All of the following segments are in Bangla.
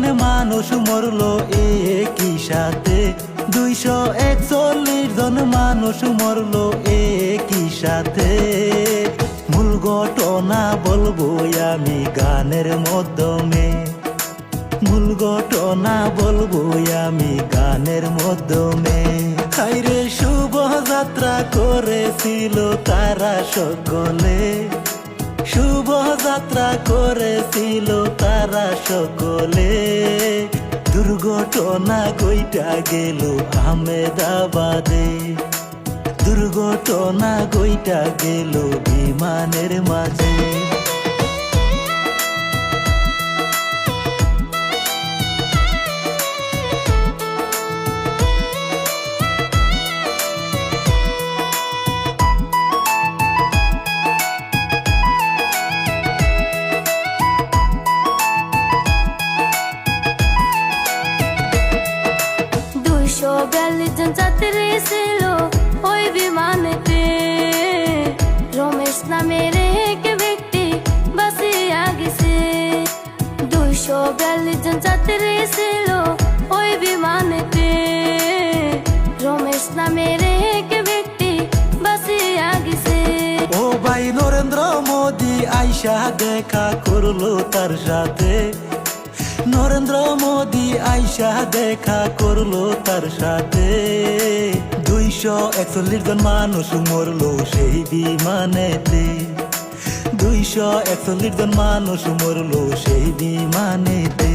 জন মানুষ মরলো একই সাথে, 241 জন মানুষ মরলো একই সাথে। মূল ঘটনা বলবো আমি গানের মাধ্যমে, মূল ঘটনা বলবো আমি গানের মাধ্যমে। হাইরে শুভযাত্রা করেছিল তারা সকলে, শুভযাত্রা করেছিল তারা সকলে। দুর্ঘটনা গইটা গেল আহমেদাবাদে, দুর্ঘটনা গইটা গেল বিমানের মাঝে। জন যাত্রী ছিল ওই বিমানেতে, রমেশ নামের এক ব্যক্তি বাঁচিয়া গেছে। 242 জন যাত্রী ছিল ওই বিমানেতে, রমেশ নামের এক ব্যক্তি বাঁচিয়া গেছে। ও ভাই নরেন্দ্র মোদি আইসা দেখা করলো তার সাথে, নরেন্দ্র মোদি আইসা দেখা করলো তার সাথে। 241 জন মানুষ মরলো সেই বিমানেতে, 241 জন মানুষ মরলো সেই বিমানেতে।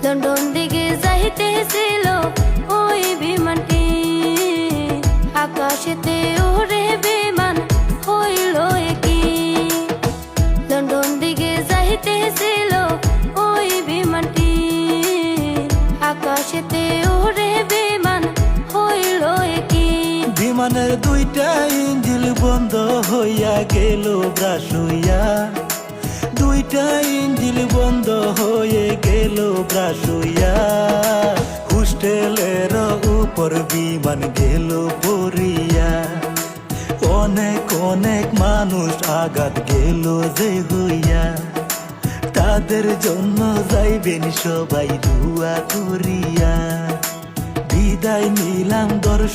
লন্ডন দিকে যাইতেছিল ওই বিমানটি, আকাশেতে উড়ে বিমান হইল কি। লন্ডন দিকে যাইতেছিল ওই বিমানটি, আকাশেতে উড়ে বিমান হইল কি। বিমানের দুইটা ইঞ্জিন বন্ধ হইয়া গেল ব্রাশ হইয়া, দুইটা ইঞ্জিন বন্ধ হয়ে গেল ব্রাশ হইয়া। হোস্টেলের উপর বিমান গেল পড়িয়া, অনেক অনেক মানুষ আঘাত গেল যে হইয়া। তাদের জন্য যাইবেন সবাই দোয়া করিয়া। বিদায় নিলাম দর্শক।